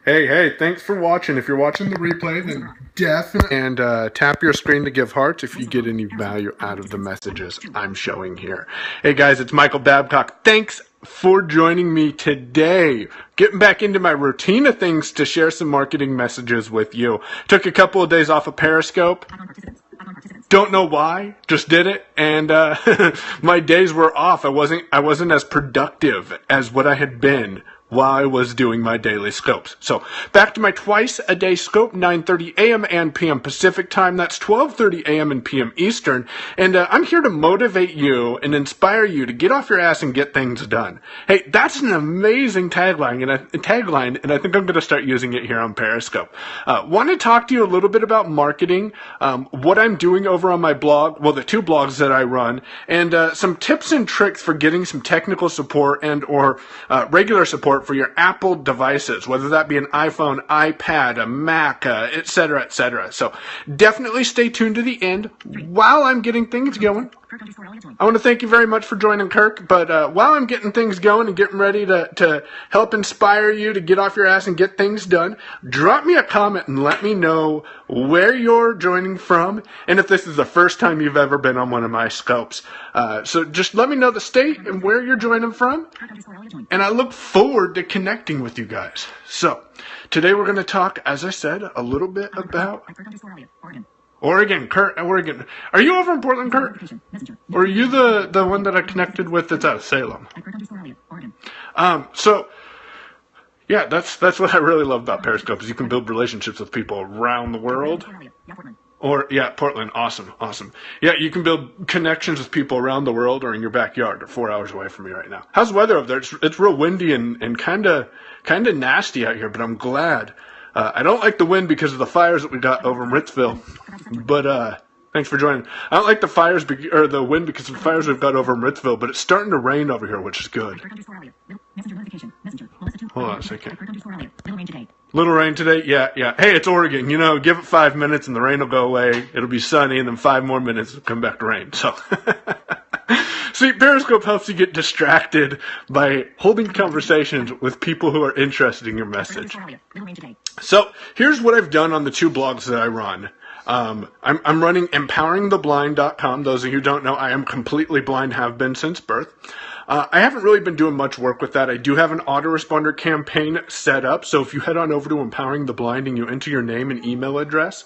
Hey, thanks for watching. If you're watching the replay, then definitely and tap your screen to give hearts if you get any value out of the messages I'm showing here. Hey guys, it's Michael Babcock. Thanks for joining me today. Getting back into my routine of things to share some marketing messages with you. Took a couple of days off of Periscope. Don't know why, just did it, and my days were off. I wasn't as productive as what I had been while I was doing my daily scopes. So back to my twice a day scope, 9:30 a.m. and p.m. Pacific time. That's 12:30 a.m. and p.m. Eastern. And I'm here to motivate you and inspire you to get off your ass and get things done. Hey, that's an amazing tagline, and I think I'm going to start using it here on Periscope. Want to talk to you a little bit about marketing, what I'm doing over on my blog, well, the two blogs that I run, and some tips and tricks for getting some technical support and or regular support for your Apple devices, whether that be an iPhone, iPad, a Mac, etc., etc. So definitely stay tuned to the end while I'm getting things going. I want to thank you very much for joining, Kirk, but while I'm getting things going and getting ready to help inspire you to get off your ass and get things done, drop me a comment and let me know where you're joining from and if this is the first time you've ever been on one of my scopes. So just let me know the state and where you're joining from, and I look forward to connecting with you guys. So today we're going to talk, as I said, a little bit about Oregon, Kurt, Oregon. Are you over in Portland, Kurt? Or are you the one that I connected with that's out of Salem? So, yeah, that's what I really love about Periscope is you can build relationships with people around the world. Or, yeah, Portland, awesome. Yeah, you can build connections with people around the world or in your backyard. They're 4 hours away from me right now. How's the weather up there? It's real windy and kind of nasty out here, but I'm glad. I don't like the wind because of the fires that we got over in Ritzville, but thanks for joining. I don't like the fires or the wind because of the fires we've got over in Ritzville, but it's starting to rain over here, which is good. Hold on a second. Little rain today? Yeah. Hey, it's Oregon. Give it 5 minutes and the rain will go away. It'll be sunny, and then 5 more minutes it'll come back to rain. So, see, Periscope helps you get distracted by holding conversations with people who are interested in your message. So here's what I've done on the two blogs that I run. I'm running empoweringtheblind.com. Those of you who don't know, I am completely blind, have been since birth. I haven't really been doing much work with that. I do have an autoresponder campaign set up. So if you head on over to Empowering the Blind and you enter your name and email address,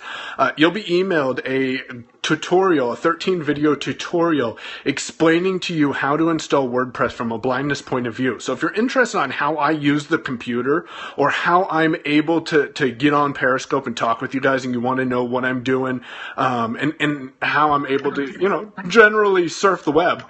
you'll be emailed a tutorial, a 13-video tutorial explaining to you how to install WordPress from a blindness point of view. So if you're interested on how I use the computer or how I'm able to get on Periscope and talk with you guys and you want to know what I'm doing and how I'm able to, generally surf the web,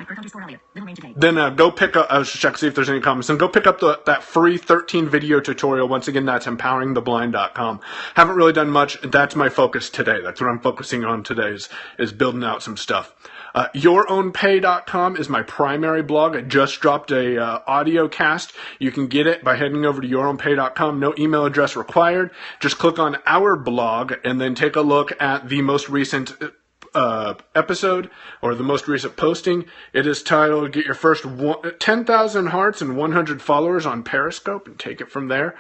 then go pick up, I was just checking to see if there's any comments, and go pick up that free 13-video tutorial. Once again, that's empoweringtheblind.com. Haven't really done much. That's my focus today. That's what I'm focusing on today is building out some stuff. Yourownpay.com is my primary blog. I just dropped a audio cast. You can get it by heading over to yourownpay.com. No email address required. Just click on our blog and then take a look at the most recent episode or the most recent posting. It is titled Get Your First 10,000 Hearts and 100 Followers on Periscope, and take it from there.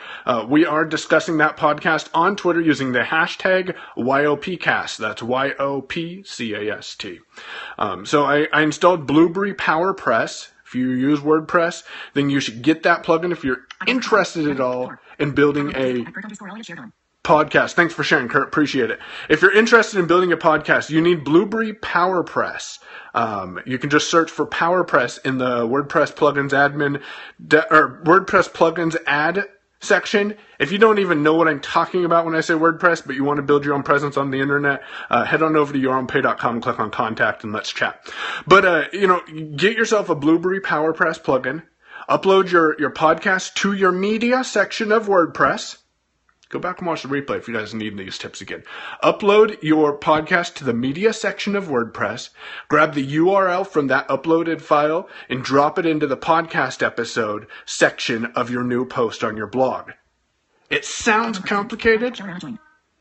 We are discussing that podcast on Twitter using the hashtag YOPcast. That's YOPCAST. So I installed Blueberry PowerPress. If you use WordPress, then you should get that plugin if you're interested at all in building a podcast. Thanks for sharing, Kurt. Appreciate it. If you're interested in building a podcast, you need Blueberry PowerPress. You can just search for PowerPress in the WordPress plugins or WordPress plugins add section. If you don't even know what I'm talking about when I say WordPress, but you want to build your own presence on the internet, head on over to yourownpay.com and click on contact and let's chat. But, get yourself a Blueberry PowerPress plugin, upload your podcast to your media section of WordPress. Go back and watch the replay if you guys need these tips again. Upload your podcast to the media section of WordPress. Grab the URL from that uploaded file and drop it into the podcast episode section of your new post on your blog. It sounds complicated.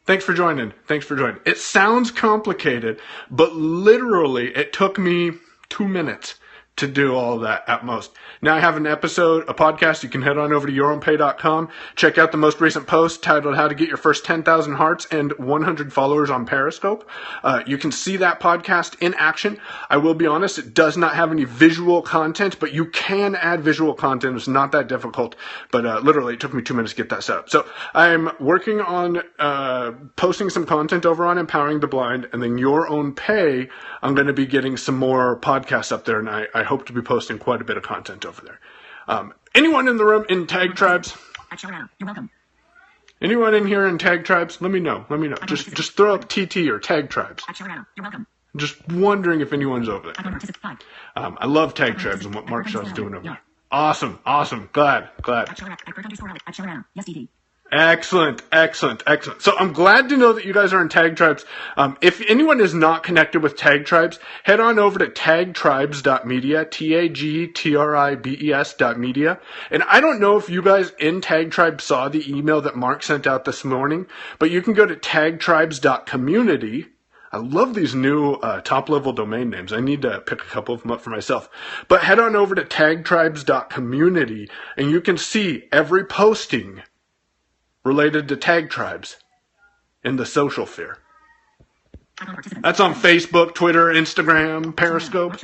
Thanks for joining. It sounds complicated, but literally it took me 2 minutes to do all that at most. Now I have a podcast. You can head on over to yourownpay.com. Check out the most recent post titled How to Get Your First 10,000 Hearts and 100 Followers on Periscope. You can see that podcast in action. I will be honest, it does not have any visual content, but you can add visual content. It's not that difficult, but literally it took me 2 minutes to get that set up. So I'm working on posting some content over on Empowering the Blind, and then Your Own Pay, I'm going to be getting some more podcasts up there, and I hope to be posting quite a bit of content over there. Anyone in the room in Tag Tribes? You're welcome. Anyone in here in Tag Tribes? Let me know. Just throw up TT or Tag Tribes. You're welcome. Just wondering if anyone's over there. I love Tag Tribes and what Mark Shaw's doing over there. Awesome. Glad. Yes, DD. Excellent. So I'm glad to know that you guys are in Tag Tribes. If anyone is not connected with Tag Tribes, head on over to tagtribes.media, tagtribes.media. And I don't know if you guys in Tag Tribes saw the email that Mark sent out this morning, but you can go to tagtribes.community. I love these new top-level domain names. I need to pick a couple of them up for myself. But head on over to tagtribes.community, and you can see every posting related to Tag Tribes in the social sphere. That's on Facebook, Twitter, Instagram, Periscope.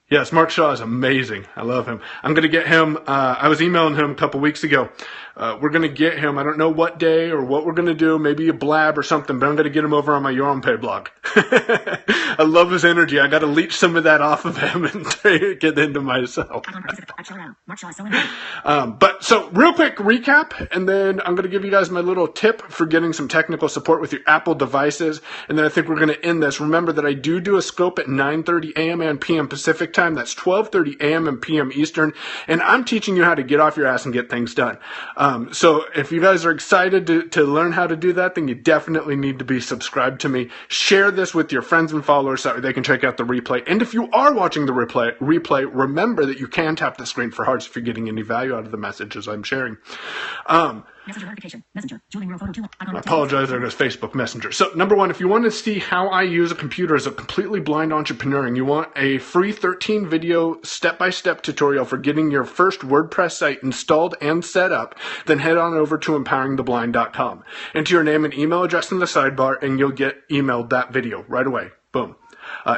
Yes, Mark Shaw is amazing. I love him. I'm going to get him. I was emailing him a couple weeks ago. We're going to get him. I don't know what day or what we're going to do. Maybe a blab or something, but I'm going to get him over on my Your Own Pay blog. I love his energy. I got to leech some of that off of him and get into myself. But so real quick recap, and then I'm going to give you guys my little tip for getting some technical support with your Apple devices. And then I think we're going to end this. Remember that I do a scope at 9:30 a.m. and p.m. Pacific time. That's 12:30 a.m. and p.m. Eastern. And I'm teaching you how to get off your ass and get things done. So if you guys are excited to learn how to do that, then you definitely need to be subscribed to me. Share this with your friends and followers so they can check out the replay. And if you are watching the replay, remember that you can tap the screen for hearts if you're getting any value out of the messages I'm sharing. Messenger notification. Messenger. Julie Photo 2. I apologize, there goes Facebook Messenger. So, number one, if you want to see how I use a computer as a completely blind entrepreneur and you want a free 13 video step-by-step tutorial for getting your first WordPress site installed and set up, then head on over to empoweringtheblind.com. Enter your name and email address in the sidebar and you'll get emailed that video right away. Boom.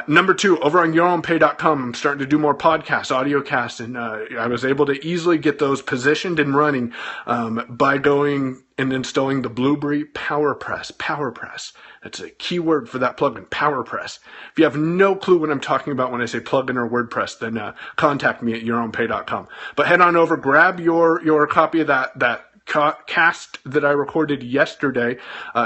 Number two, over on yourownpay.com, I'm starting to do more podcasts, audio casts, and I was able to easily get those positioned and running by going and installing the Blueberry PowerPress. That's a keyword for that plugin, PowerPress. If you have no clue what I'm talking about when I say plugin or WordPress, then contact me at yourownpay.com. But head on over, grab your copy of that cast that I recorded yesterday,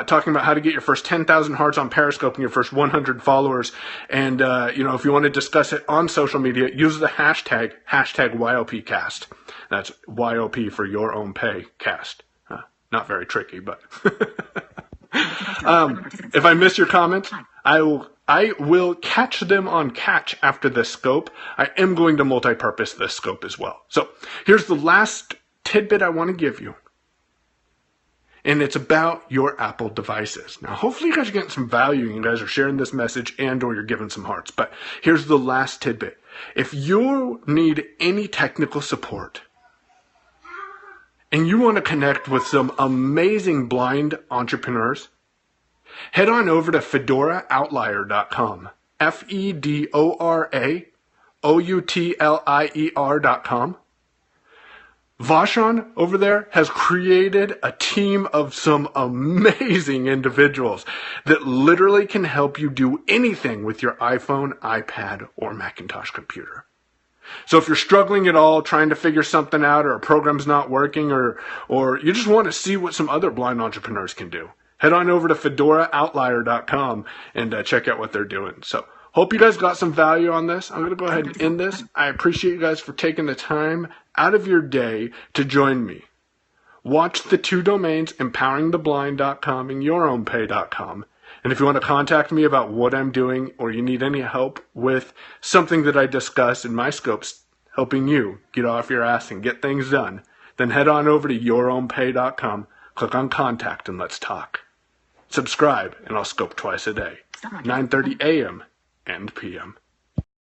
talking about how to get your first 10,000 hearts on Periscope and your first 100 followers. And, if you want to discuss it on social media, use the hashtag YOPcast. That's YOP for Your Own Pay cast. Not very tricky, but if I miss your comments, I will catch them on catch after this scope. I am going to multi-purpose this scope as well. So here's the last tidbit I want to give you. And it's about your Apple devices. Now, hopefully you guys are getting some value and you guys are sharing this message and or you're giving some hearts. But here's the last tidbit. If you need any technical support and you want to connect with some amazing blind entrepreneurs, head on over to fedoraoutlier.com. FEDORAOUTLIER.com. Vashon over there has created a team of some amazing individuals that literally can help you do anything with your iPhone, iPad, or Macintosh computer. So if you're struggling at all, trying to figure something out, or a program's not working, or you just want to see what some other blind entrepreneurs can do, head on over to fedoraoutlier.com and check out what they're doing. So hope you guys got some value on this. I'm going to go ahead and end this. I appreciate you guys for taking the time out of your day to join me. Watch the two domains, empoweringtheblind.com and yourownpay.com. And if you want to contact me about what I'm doing or you need any help with something that I discuss in my scopes, helping you get off your ass and get things done, then head on over to yourownpay.com, click on contact, and let's talk. Subscribe, and I'll scope twice a day, 9:30 a.m. and p.m.